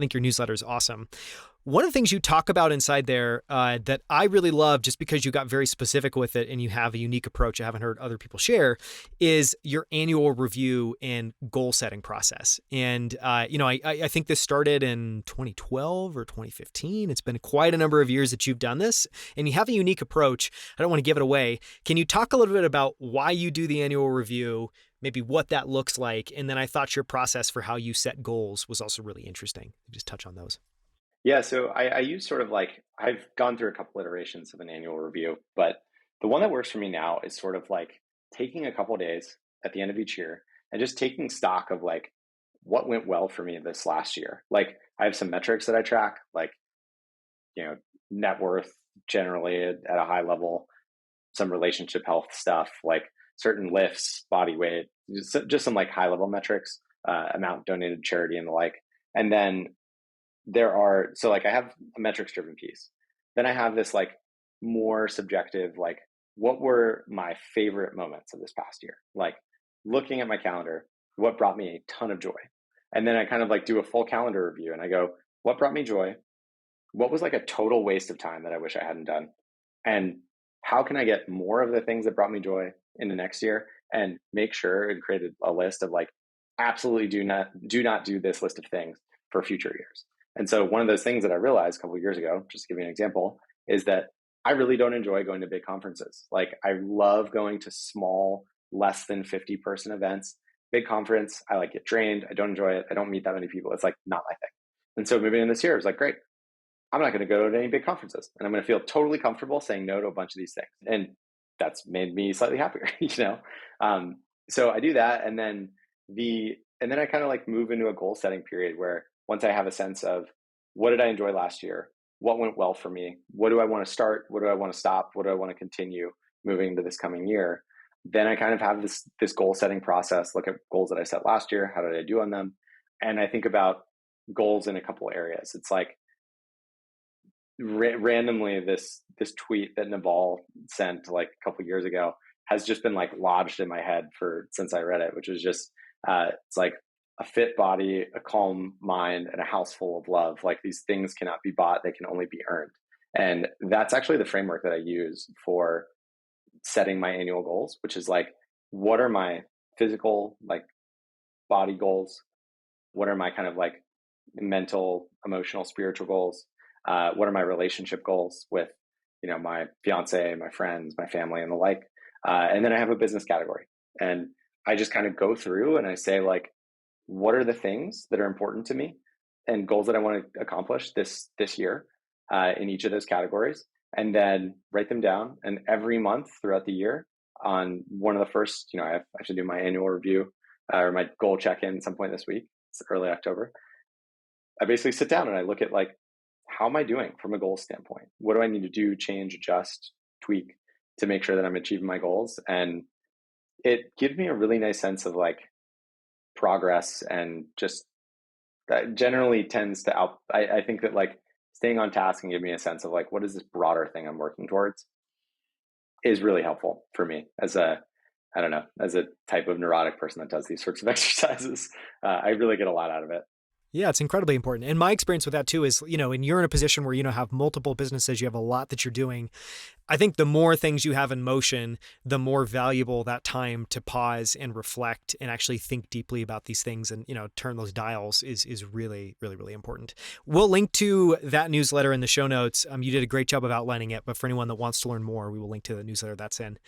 think your newsletter is awesome. One of the things you talk about inside there that I really love, just because you got very specific with it and you have a unique approach I haven't heard other people share, is your annual review and goal setting process. And, I think this started in 2012 or 2015. It's been quite a number of years that you've done this, and you have a unique approach. I don't want to give it away. Can you talk a little bit about why you do the annual review, maybe what that looks like? And then I thought your process for how you set goals was also really interesting. Just touch on those. Yeah, so I use sort of like I've gone through a couple iterations of an annual review, but the one that works for me now is sort of like taking a couple days at the end of each year and just taking stock of like what went well for me this last year. Like I have some metrics that I track, like net worth generally at a high level, some relationship health stuff, like certain lifts, body weight, just some like high level metrics, amount donated to charity and the like. And then like I have a metrics driven piece. Then I have this like more subjective, like what were my favorite moments of this past year? Like looking at my calendar, what brought me a ton of joy? And then I kind of like do a full calendar review and I go, what brought me joy? What was like a total waste of time that I wish I hadn't done? And how can I get more of the things that brought me joy in the next year, and make sure and create a list of like, absolutely do not do this list of things for future years. And so one of those things that I realized a couple of years ago, just to give you an example, is that I really don't enjoy going to big conferences. Like I love going to small, less than 50-person events. Big conference, I like get drained. I don't enjoy it. I don't meet that many people. It's like not my thing. And so moving in this year, I was like, great, I'm not going to go to any big conferences, and I'm going to feel totally comfortable saying no to a bunch of these things. And that's made me slightly happier, So I do that. And then I kind of like move into a goal setting period where once I have a sense of what did I enjoy last year, what went well for me, what do I want to start, what do I want to stop, what do I want to continue moving into this coming year, then I kind of have this goal setting process, look at goals that I set last year, how did I do on them? And I think about goals in a couple areas. It's like randomly this tweet that Naval sent like a couple years ago has just been like lodged in my head since I read it, which was just it's like a fit body, a calm mind, and a house full of love. Like these things cannot be bought, they can only be earned. And that's actually the framework that I use for setting my annual goals, which is like, what are my physical, like body goals? What are my kind of like mental, emotional, spiritual goals? What are my relationship goals with, my fiance, my friends, my family, and the like? And then I have a business category, and I just kind of go through and I say like, what are the things that are important to me and goals that I want to accomplish this year in each of those categories, and then write them down. And every month throughout the year, on one of the first, I have to do my annual review or my goal check-in at some point this week. It's early October. I basically sit down and I look at like, how am I doing from a goal standpoint? What do I need to do, change, adjust, tweak to make sure that I'm achieving my goals? And it gives me a really nice sense of like progress, and just that generally tends to I think that like staying on task and give me a sense of like, what is this broader thing I'm working towards, is really helpful for me as a type of neurotic person that does these sorts of exercises. I really get a lot out of it. Yeah, it's incredibly important. And my experience with that too is, and you're in a position where, have multiple businesses, you have a lot that you're doing. I think the more things you have in motion, the more valuable that time to pause and reflect and actually think deeply about these things and, turn those dials is really, really, really important. We'll link to that newsletter in the show notes. You did a great job of outlining it, but for anyone that wants to learn more, we will link to the newsletter that's in.